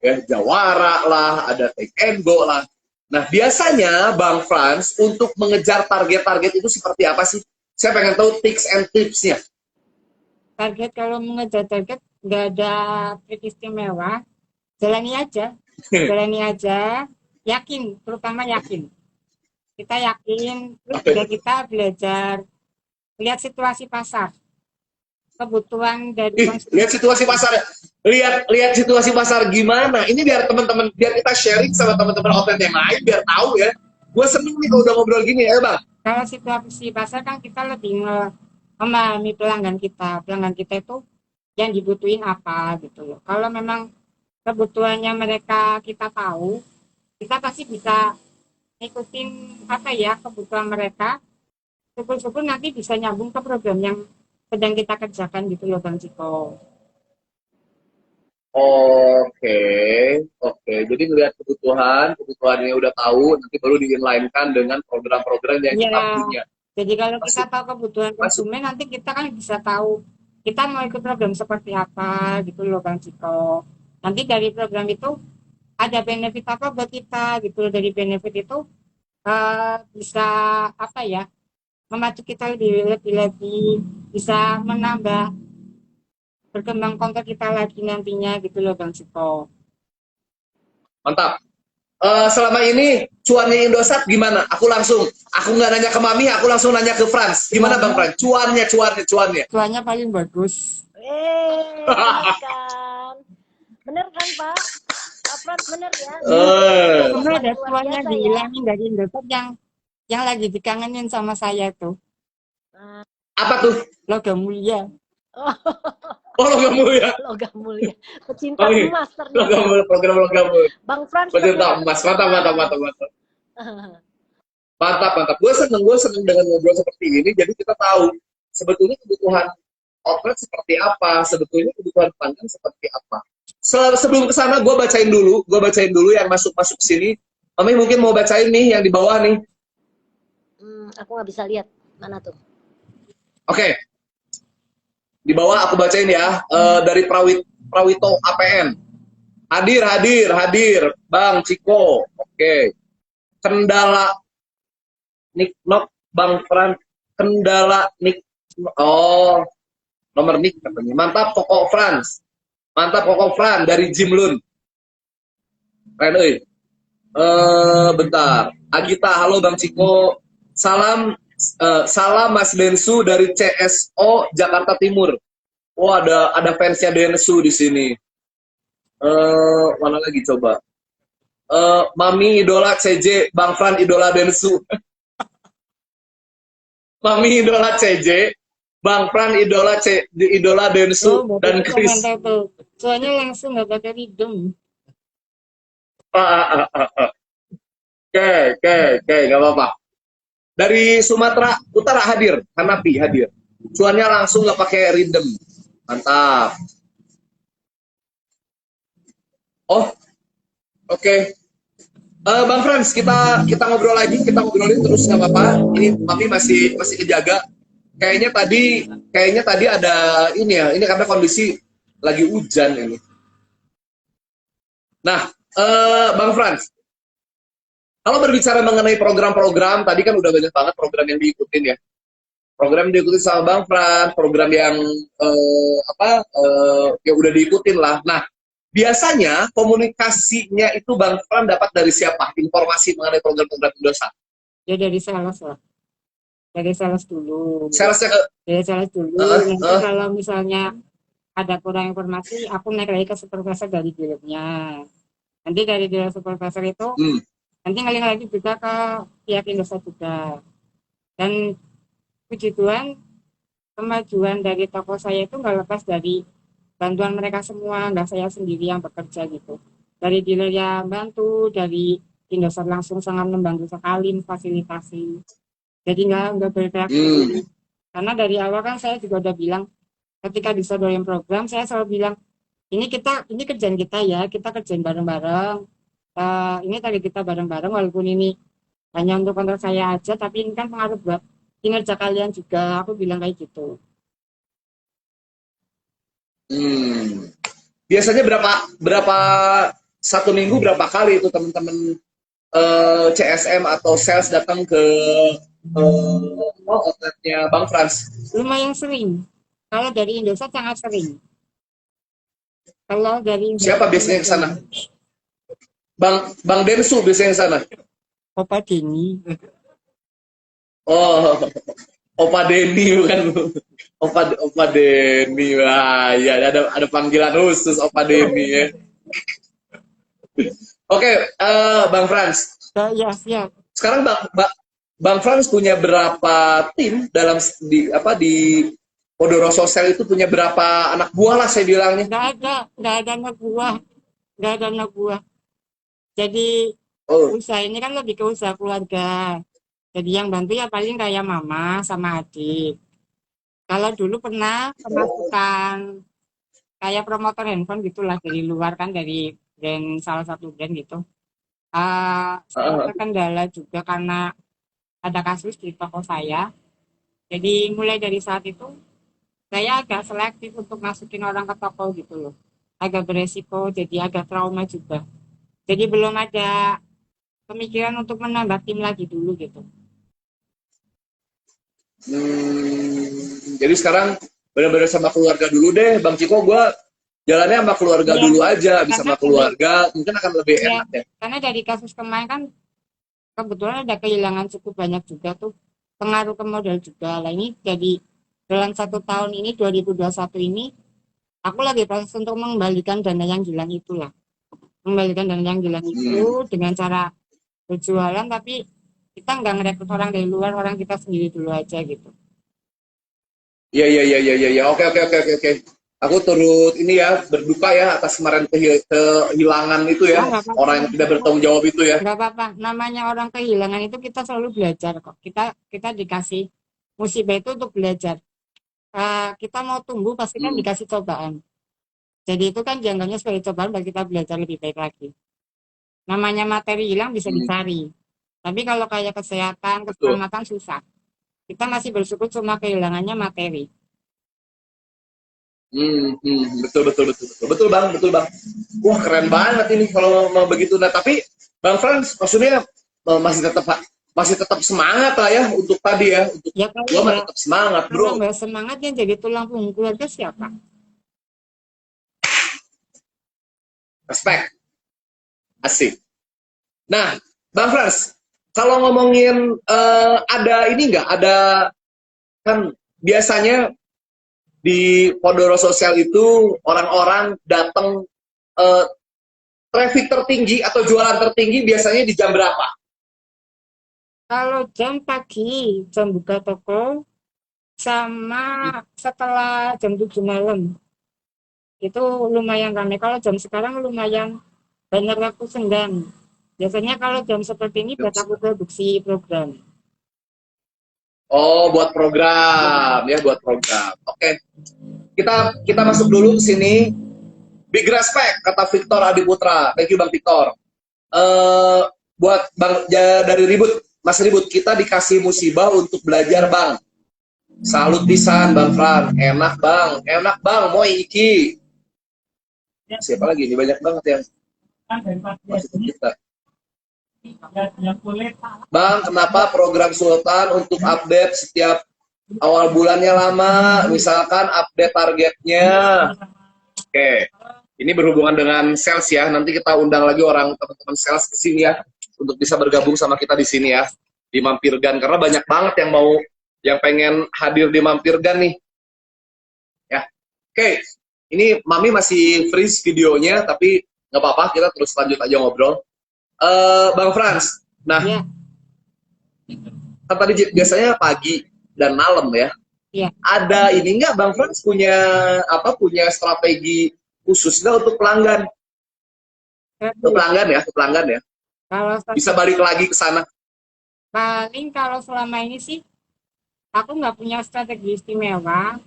Ya, Jawara lah, ada Take and Go lah. Nah, biasanya Bang Frans untuk mengejar target-target itu seperti apa sih? Saya pengen tahu tips and tipsnya. Target kalau mengejar target nggak ada trik istimewa, jalani aja, yakin, terutama yakin. Kita yakin, terus juga kita belajar lihat situasi pasar, kebutuhan dari konsumen. Lihat situasi pasar, lihat situasi pasar gimana? Ini biar teman-teman, biar kita sharing sama teman-teman outlet yang lain, biar tahu ya. Gue seneng nih kalau udah ngobrol gini ya Bang. Kalau situasi pasar kan kita lebih memahami pelanggan kita itu yang dibutuhin apa gitu loh. Kalau memang kebutuhannya mereka kita tahu, kita pasti bisa ngikutin kebutuhan mereka. Syukur-syukur nanti bisa nyambung ke program yang sedang kita kerjakan gitu loh Bang Ciko. Oke. Jadi melihat kebutuhannya udah tahu, nanti baru di-inline-kan dengan program-program yang kita punya. Jadi kalau kita tahu kebutuhan konsumen, nanti kita kan bisa tahu kita mau ikut program seperti apa gitu loh Bang Ciko. Nanti dari program itu ada benefit apa buat kita gitu loh. Dari benefit itu bisa memacu kita lebih bisa menambah berkembang konten kita lagi nantinya gitu loh Bang Ciko. Mantap. Selama ini cuannya Indosat gimana? Aku nggak nanya ke Mami, aku langsung nanya ke Frans. Gimana Bang Frans? Cuannya. Cuannya paling bagus. Bener kan Pak? Pak Frans bener ya? Bener ada cuannya dihilangin dari Indosat yang lagi dikangenin sama saya tuh. Apa tuh? Logam mulia. Oh, logam mulia. Pecinta emas ternyata. Program logam mulia. Bang Frans pecinta emas. Mantap. Gue seneng dengan ngobrol seperti ini. Jadi kita tahu sebetulnya kebutuhan outlet seperti apa, sebetulnya kebutuhan pelanggan seperti apa. Sebelum kesana gue bacain dulu yang masuk sini. Mami mungkin mau bacain nih yang di bawah nih. Aku nggak bisa lihat mana tuh. Oke. Di bawah aku bacain ya, dari Prawito APN. Hadir, Bang Ciko. Oke. Kendala Niknok, Bang Fran. Kendala Nik. Oh, nomor Nik katanya. Mantap Koko Fran dari Jimlun. Keren euy. Bentar. Agita, halo Bang Ciko. Salam Mas Densu dari CSO Jakarta Timur. Oh, ada fansnya Densu di sini. Mana lagi coba? Mami idola CJ, Bang Fran idola Densu. Mami idola CJ, Bang Fran idola Densu dan Chris. Soalnya langsung nggak pakai hidung. Oke, nggak apa-apa. Dari Sumatera Utara hadir, Hanapi hadir. Cuannya langsung nggak pakai rhythm. Mantap. Oh, oke. Bang Frans, kita ngobrol lagi, kita ngobrolin terus nggak apa-apa. Ini Mami masih masih kejaga. Kayaknya tadi ada ini ya. Ini karena kondisi lagi hujan ini. Nah, Bang Frans, kalau berbicara mengenai program-program, tadi kan udah banyak banget program yang diikutin ya. Program yang diikutin sama Bang Frans, program yang ya udah diikutin lah. Nah, biasanya komunikasinya itu Bang Frans dapat dari siapa? Informasi mengenai program-program Indosat? Ya dari sales lah, dari sales dulu, Salesnya ke dari sales dulu. uh, Nanti uh, kalau misalnya ada kurang informasi, aku naik lagi ke supervisor dari dealernya. Nanti dari dealer supervisor itu, hmm, nanti ngalir lagi juga ke pihak Indosat juga. Dan puji Tuhan, kemajuan dari toko saya itu nggak lepas dari bantuan mereka semua, nggak saya sendiri yang bekerja gitu. Dari dealer yang bantu, dari Indosat langsung sangat membantu sekali memfasilitasi. Jadi nggak bergerak hmm, sendiri. Karena dari awal kan saya juga udah bilang, ketika disodorin program, saya selalu bilang, ini kerjaan kita ya, kita kerjain bareng-bareng. Ini tadi kita bareng-bareng, walaupun ini hanya untuk kontrak saya aja, tapi ini kan pengaruh buat kinerja kalian juga. Aku bilang kayak gitu. hmm. Biasanya berapa berapa satu minggu berapa kali itu teman-teman CSM atau sales datang ke outletnya Bang Frans? Lumayan sering. Kalau dari Indosat sangat sering. Kalau dari Siapa Indosat biasanya sangat ke sana? sering. Bang Densu biasanya ke sana. Opa Denny. Oh, Opa Denny bukan. Opa Denny. Wah, ya ada panggilan khusus Opa Denny ya. Oke, Bang Frans. Ya, siap. Sekarang Bang Frans punya berapa tim dalam di Podoro Sosial itu punya berapa anak buah lah saya bilangnya. Nggak ada anak buah. Nggak ada anak buah. Jadi Oh, usaha ini kan lebih ke usaha keluarga. Jadi yang bantu ya paling kayak mama sama adik. Kalau dulu pernah kemasukan kayak promotor handphone gitulah dari luar kan, dari brand, salah satu brand gitu. Saya uh, terkendala juga karena ada kasus di toko saya. Jadi mulai dari saat itu saya agak selektif untuk masukin orang ke toko gitu loh. Agak beresiko, jadi agak trauma juga. Jadi belum ada pemikiran untuk menambah tim lagi dulu gitu. jadi sekarang benar-benar sama keluarga dulu deh, Bang Ciko. Gue jalannya sama keluarga Iya, dulu aja, bisa karena sama gini, keluarga mungkin akan lebih ya, enak ya. karena dari kasus kemarin kan kebetulan ada kehilangan cukup banyak juga tuh, pengaruh ke modal juga lah. Ini jadi dalam 1 tahun ini 2021 ini aku lagi proses untuk mengembalikan dana yang hilang itulah, mengembalikan dana yang hilang Hmm. itu dengan cara berjualan, tapi kita nggak ngerekrut orang dari luar, orang kita sendiri dulu aja gitu. Iya, iya, iya, iya, iya, iya. Oke, oke, oke, oke, oke. Aku turut ini ya, berduka ya atas kemarin kehilangan itu Ya ya, nggak apa-apa, orang yang tidak bertanggung jawab itu ya. nggak apa-apa. Namanya orang kehilangan itu kita selalu belajar kok. Kita dikasih musibah itu untuk belajar. Kita mau tumbuh pasti kan Hmm. dikasih cobaan. Jadi itu kan dianggapnya sebagai cobaan bagi kita belajar lebih baik lagi. Namanya materi hilang bisa Hmm. dicari. Tapi kalau kayak kesehatan, Betul. keselamatan susah. Kita masih bersyukur cuma kehilangannya materi. Betul, betul, betul, betul, betul, Bang, betul, Bang. Wah, keren banget ini kalau mau begitu. Nah, tapi Bang Frans maksudnya masih tetap semangat lah ya untuk tadi ya, untuk Ya kalau gua mah nggak tetap semangat, kalau bro. nggak semangat yang jadi tulang punggung keluarga siapa? Respect, asik. Nah, Bang Frans, kalau ngomongin ada ini nggak? Ada kan biasanya di Podoro Sosial itu orang-orang datang eh, traffic tertinggi atau jualan tertinggi biasanya di jam berapa? Kalau jam pagi, jam buka toko, sama setelah jam 7 malam, itu lumayan ramai. Kalau jam sekarang lumayan banyak waktu senggang. Biasanya kalau jam seperti ini buat aku produksi program. Oh, buat program ya, buat program. Oke, kita masuk dulu ke sini. Big respect kata Victor Adiputra. Thank you Bang Victor. buat Bang dari Ribut, Mas Ribut, kita dikasih musibah untuk belajar Bang. Salut pisan Bang Fran, enak Bang, mau iki. Siapa lagi? Ini banyak banget yang masuk ke kita. Bang, kenapa program Sultan untuk update setiap awal bulannya lama? Misalkan update targetnya. Oke, ini berhubungan dengan sales ya. Nanti kita undang lagi orang teman-teman sales ke sini ya, untuk bisa bergabung sama kita di sini ya, di Mampirgan. Karena banyak banget yang pengen hadir di Mampirgan nih. Ya, oke. Ini Mami masih freeze videonya, tapi nggak apa-apa, kita terus lanjut aja ngobrol. Bang Frans, nah Ya, kan tadi biasanya pagi dan malam ya. ya. Ada ini nggak Bang Frans punya strategi khusus nggak untuk pelanggan? Ke pelanggan ya. Kalau Bisa balik lagi ke sana. paling kalau selama ini sih aku nggak punya strategi istimewa.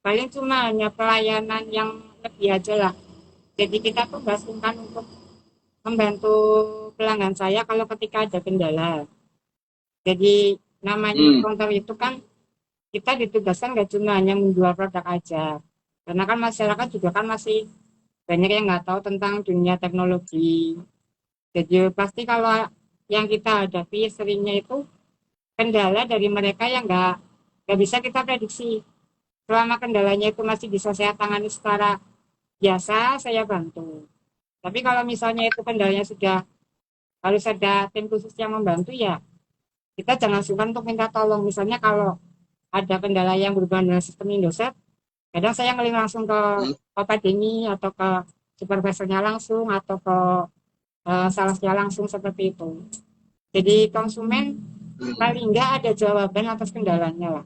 Paling cuma hanya pelayanan yang lebih aja lah. Jadi kita tuh nggak sungkan untuk membantu pelanggan saya kalau ketika ada kendala. Jadi namanya counter itu kan kita ditugaskan nggak cuma hanya menjual produk aja. Karena kan masyarakat juga kan masih banyak yang nggak tahu tentang dunia teknologi. Jadi pasti kalau yang kita hadapi seringnya itu kendala dari mereka yang nggak bisa kita prediksi. Selama kendalanya itu masih bisa saya tangani secara biasa, saya bantu. Tapi kalau misalnya itu kendalanya sudah harus ada tim khusus yang membantu, ya kita jangan sungkan untuk minta tolong. Misalnya kalau ada kendala yang berhubungan dengan sistem Indosat, kadang saya ngeling langsung ke Bapak Denny atau ke supervisornya langsung atau ke salesnya langsung seperti itu. Jadi konsumen paling nggak ada jawaban atas kendalanya lah.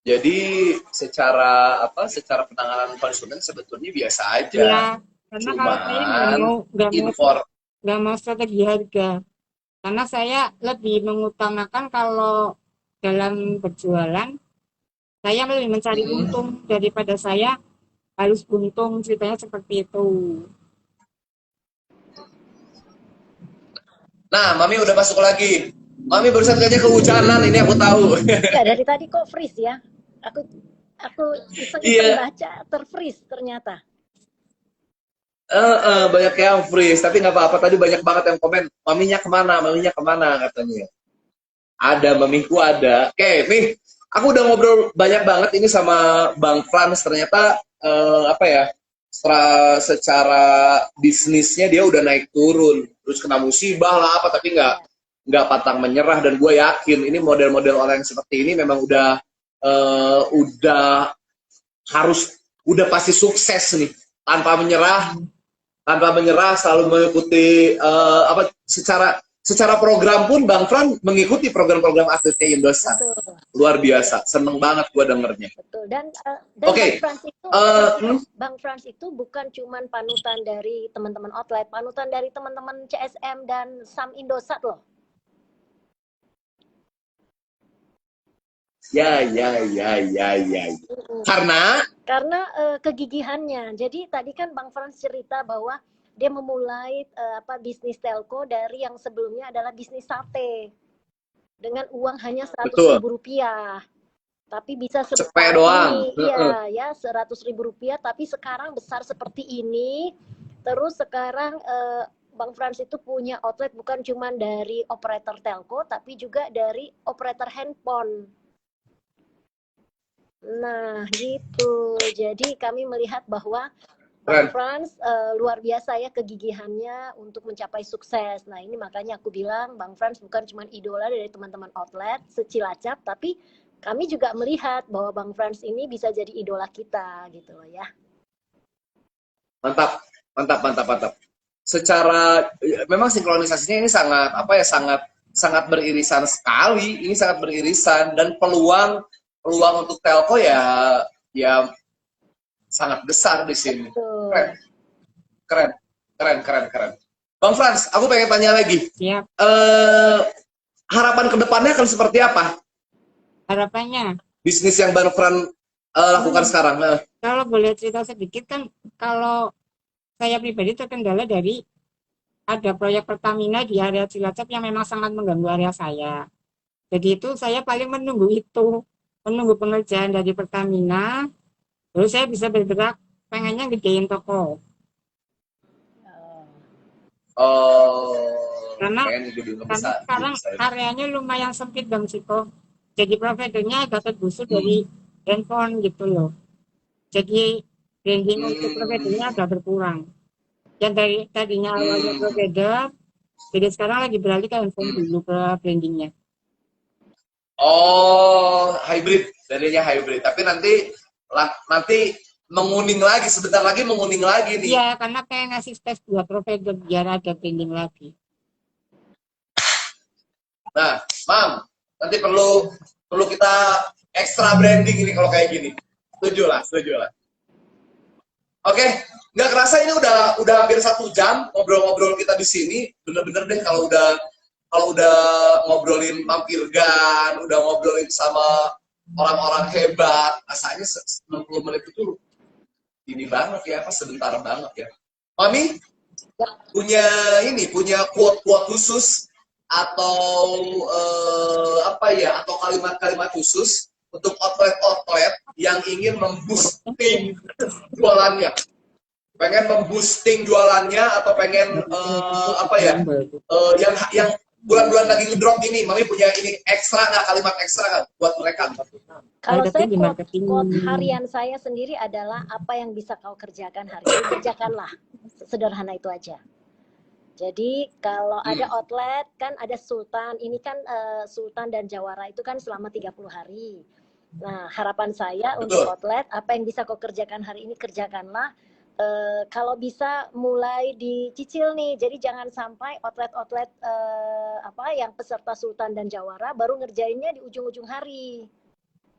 Jadi secara penanganan konsumen sebetulnya biasa aja. Ya, karena kalau saya nggak mau strategi harga. Karena saya lebih mengutamakan kalau dalam berjualan, saya lebih mencari untung daripada saya harus untung, ceritanya seperti itu. Nah, Mami udah masuk lagi. Mami barusan kayaknya kehujanan, ini aku tahu. Ya, dari tadi kok freeze ya. Aku iseng-iseng baca, terfreeze ternyata. Banyak yang freeze, tapi nggak apa-apa. Tadi banyak banget yang komen, maminya kemana katanya. Ada, mamiku ada. Oke, nih, aku udah ngobrol banyak banget ini sama Bang Frans. Ternyata secara bisnisnya dia udah naik turun, terus kena musibah lah apa, tapi nggak pantang menyerah. Dan gue yakin ini model-model orang yang seperti ini memang udah pasti sukses nih, tanpa menyerah selalu mengikuti secara program pun Bang Fran mengikuti program-program atletnya Indosat. Luar biasa, seneng banget gue dengernya. Betul. Dan okay. Bang Frans itu bukan cuman panutan dari teman-teman outlet, panutan dari teman-teman CSM dan Sam Indosat loh. Ya. Karena kegigihannya. Jadi tadi kan Bang Frans cerita bahwa dia memulai bisnis telco dari yang sebelumnya adalah bisnis sate dengan uang hanya 100.000 rupiah, tapi bisa cepet doang. Ya 100.000 rupiah, tapi sekarang besar seperti ini. Terus sekarang Bang Frans itu punya outlet bukan cuma dari operator telco, tapi juga dari operator handphone. Nah, gitu. Jadi kami melihat bahwa Bang Frans luar biasa ya kegigihannya untuk mencapai sukses. Nah, ini makanya aku bilang Bang Frans bukan cuma idola dari teman-teman outlet secilacap, tapi kami juga melihat bahwa Bang Frans ini bisa jadi idola kita gitu loh ya. Mantap. Secara memang sinkronisasinya ini sangat beririsan sekali. Ini sangat beririsan, dan peluang untuk telco ya sangat besar di sini. Keren. Bang Frans, aku pengen tanya lagi. Siap. Harapan kedepannya akan seperti apa? Harapannya? Bisnis yang Bang Frans lakukan sekarang. Kalau boleh cerita sedikit kan, kalau saya pribadi terkendala dari ada proyek Pertamina di area Cilacap yang memang sangat mengganggu area saya. Jadi itu saya paling menunggu itu, menunggu pengerjaan dari Pertamina, baru saya bisa bergerak pengennya gedein toko. Oh, Karena pengen gedung karena bisa sekarang bisa. areanya lumayan sempit Bang Ciko. Jadi providernya agak tergusur Hmm. dari handphone gitu loh. Jadi branding untuk providernya agak berkurang. Yang dari tadinya awalnya provider, jadi sekarang lagi beralih ke handphone dulu ke brandingnya. Oh, hybrid, jadinya hybrid. Tapi nanti menguning lagi, sebentar lagi menguning lagi nih. Iya, karena kayak ngasih space buat provider biar ada branding lagi. Nah, Mam, nanti perlu kita extra branding ini kalau kayak gini. Setuju lah. Oke, nggak kerasa ini udah hampir 1 jam ngobrol-ngobrol kita di sini. Bener-bener deh kalau udah ngobrolin Mampir Gan, udah ngobrolin sama orang-orang hebat, rasanya 60 menit itu ini banget ya, sebentar banget ya. Mami punya quote-quote khusus atau atau kalimat-kalimat khusus untuk outlet yang ingin memboosting jualannya, pengen memboosting jualannya atau pengen yang bulan-bulan lagi ngedrop ini, Mami punya ini ekstra nggak, kalimat ekstra nggak buat mereka? Kalau saya di marketing. quote harian saya sendiri adalah apa yang bisa kau kerjakan hari ini, kerjakanlah. Sederhana itu aja. Jadi kalau ada outlet kan ada Sultan, ini kan Sultan dan Jawara itu kan selama 30 hari. Nah, harapan saya untuk outlet, apa yang bisa kau kerjakan hari ini, kerjakanlah. Kalau bisa mulai dicicil nih, jadi jangan sampai outlet-outlet yang peserta Sultan dan Jawara baru ngerjainnya di ujung-ujung hari.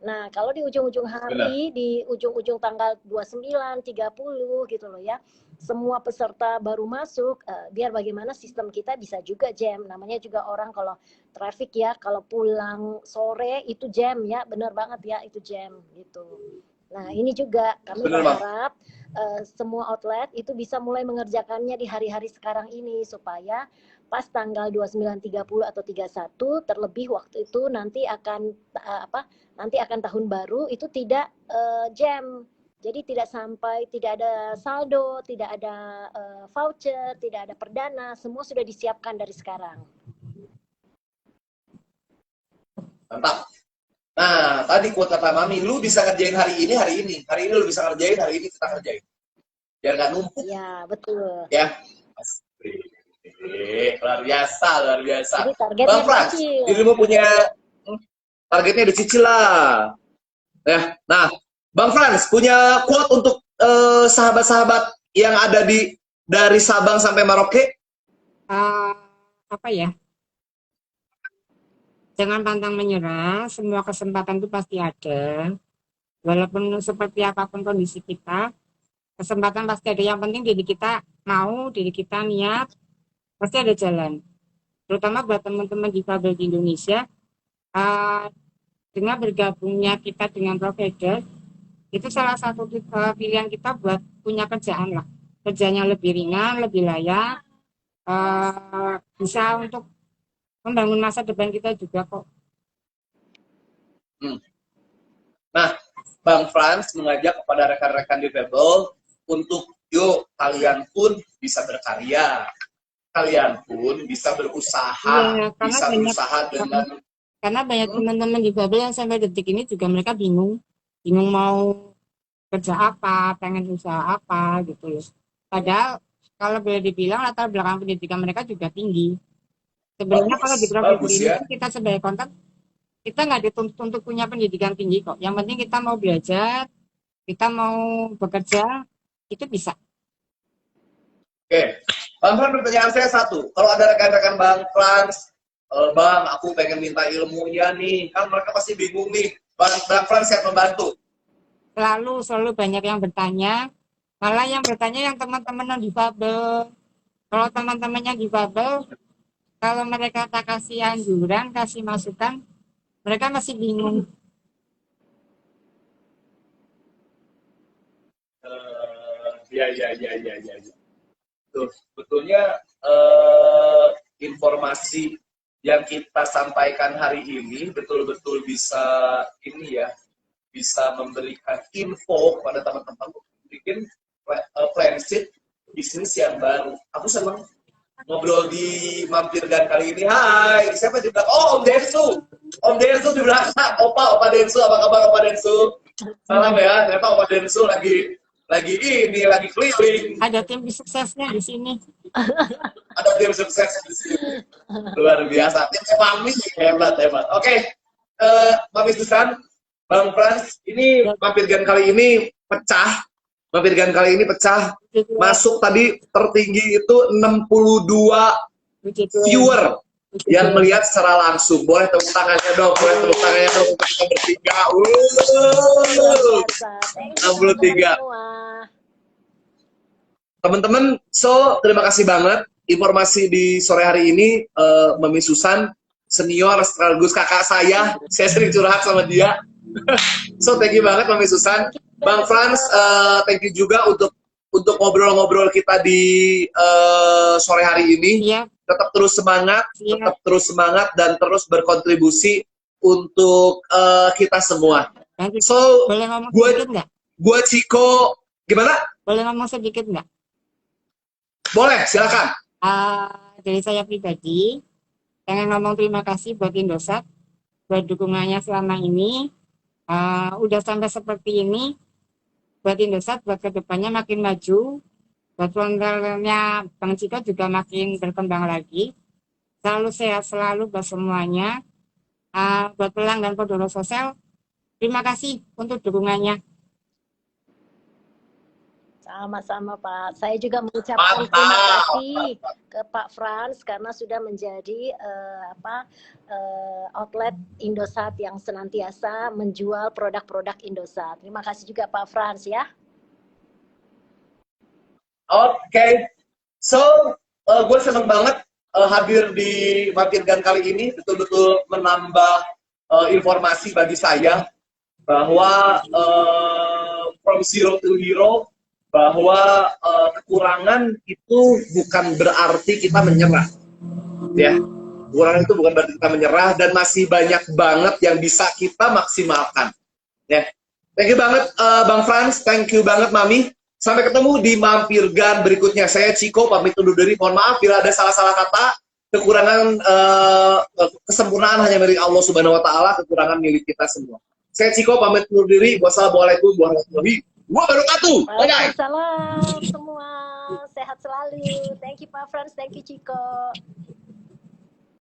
Nah, kalau di ujung-ujung hari, di ujung-ujung tanggal 29, 30 gitu loh ya, semua peserta baru masuk, biar bagaimana sistem kita bisa juga jam. Namanya juga orang kalau traffic ya, kalau pulang sore itu jam ya, benar banget ya itu jam gitu. Nah, ini juga kami berharap semua outlet itu bisa mulai mengerjakannya di hari-hari sekarang ini supaya pas tanggal 29, 30 atau 31 terlebih waktu itu nanti akan tahun baru itu tidak jam. Jadi tidak sampai tidak ada saldo, tidak ada voucher, tidak ada perdana, semua sudah disiapkan dari sekarang. Mantap. Nah, tadi quote kata Mami, lu bisa kerjain hari ini lu bisa kerjain, hari ini kita kerjain. Biar nggak numpuk. Ya, betul. Ya. Luar biasa. Jadi targetnya Bang Frans, dirimu punya targetnya dicicil lah. Ya. Nah, Bang Frans punya quote untuk sahabat-sahabat yang ada dari Sabang sampai Merauke? Apa ya? Jangan pantang menyerah, semua kesempatan itu pasti ada. Walaupun seperti apapun kondisi kita, kesempatan pasti ada. Yang penting diri kita mau, diri kita niat, pasti ada jalan. Terutama buat teman-teman difabel di Indonesia, dengan bergabungnya kita dengan provider, itu salah satu pilihan kita buat punya kerjaan lah. Kerjanya lebih ringan, lebih layak, bisa untuk membangun masa depan kita juga kok. Nah, Bang Frans mengajak kepada rekan-rekan difabel untuk yuk kalian pun bisa berkarya, kalian pun bisa berusaha, bisa berusaha dengan karena banyak teman-teman difabel yang sampai detik ini juga mereka bingung mau kerja apa, pengen usaha apa gitu loh. Padahal kalau boleh dibilang latar belakang pendidikan mereka juga tinggi. Sebenarnya kalau di provinsi ini kita sebagai konten, kita nggak dituntut untuk punya pendidikan tinggi kok. Yang penting kita mau belajar, kita mau bekerja, itu bisa. Oke, Bang Frans, pertanyaan saya satu. Kalau ada rekan-rekan Bang Frans, Bang, aku pengen minta ilmunya nih, kan mereka pasti bingung nih. Bang Frans siap membantu. Selalu banyak yang bertanya, malah yang bertanya yang teman-teman yang difabel. Kalau teman-teman yang difabel, kalau mereka tak kasih anjuran, kasih masukan, mereka masih bingung. Iya. Tuh, sebetulnya informasi yang kita sampaikan hari ini betul-betul bisa ini ya, bisa memberikan info kepada teman-teman untuk bikin friendship bisnis yang baru. Aku senang ngobrol di Mampirgan kali ini. Hai, siapa di belakang? Oh, Om Densu. Om Densu di belakang. Opa Densu, apa kabar Opa Densu? Salam ya, ternyata Opa Densu lagi keliling. Ada tim suksesnya di sini. Ada tim sukses di sini. Luar biasa. Tim Mami hebat. Oke. Mami Susan, Bang Frans, ini Mampirgan kali ini pecah. Masuk tadi tertinggi itu 62 viewer yang melihat secara langsung. Boleh tepuk tangannya dong, kita bertiga. 63. Teman-teman, terima kasih banget informasi di sore hari ini. Mami Susan, senior sekaligus kakak saya sering curhat sama dia. Thank you banget Mami Susan. Bang Frans, thank you juga untuk ngobrol-ngobrol kita di sore hari ini. Iya. Tetap terus semangat dan terus berkontribusi untuk kita semua. Boleh ngomong sedikit nggak? Gue Ciko, gimana? Boleh ngomong sedikit nggak? Boleh, silakan. Dari saya pribadi, pengen ngomong terima kasih buat Indosat, buat dukungannya selama ini. Udah sampai seperti ini, buat Indosat, buat kedepannya makin maju, buat frontalnya Bang Ciko juga makin berkembang lagi. Selalu sehat selalu buat semuanya. Buat pelanggan Podoro Sosial, terima kasih untuk dukungannya. Sama-sama Pak. Saya juga mengucapkan terima kasih ke Pak Frans karena sudah menjadi outlet Indosat yang senantiasa menjual produk-produk Indosat. Terima kasih juga Pak Frans ya. Oke. Gue seneng banget hadir di Mampirgan kali ini, betul-betul menambah informasi bagi saya bahwa from zero to hero, bahwa kekurangan itu bukan berarti kita menyerah, ya. Kekurangan itu bukan berarti kita menyerah, dan masih banyak banget yang bisa kita maksimalkan, ya. Thank you banget Bang Frans, thank you banget Mami. Sampai ketemu di Mampirgan berikutnya. Saya Ciko pamit undur diri. Mohon maaf bila ada salah-salah kata, kekurangan, kesempurnaan hanya milik Allah Subhanahu Wa Taala, kekurangan milik kita semua. Saya Ciko pamit undur diri. Wassalamualaikum warahmatullahi wabarakatuh. Waalaikumsalam semua. Sehat selalu. Thank you Pak Frans, thank you Ciko.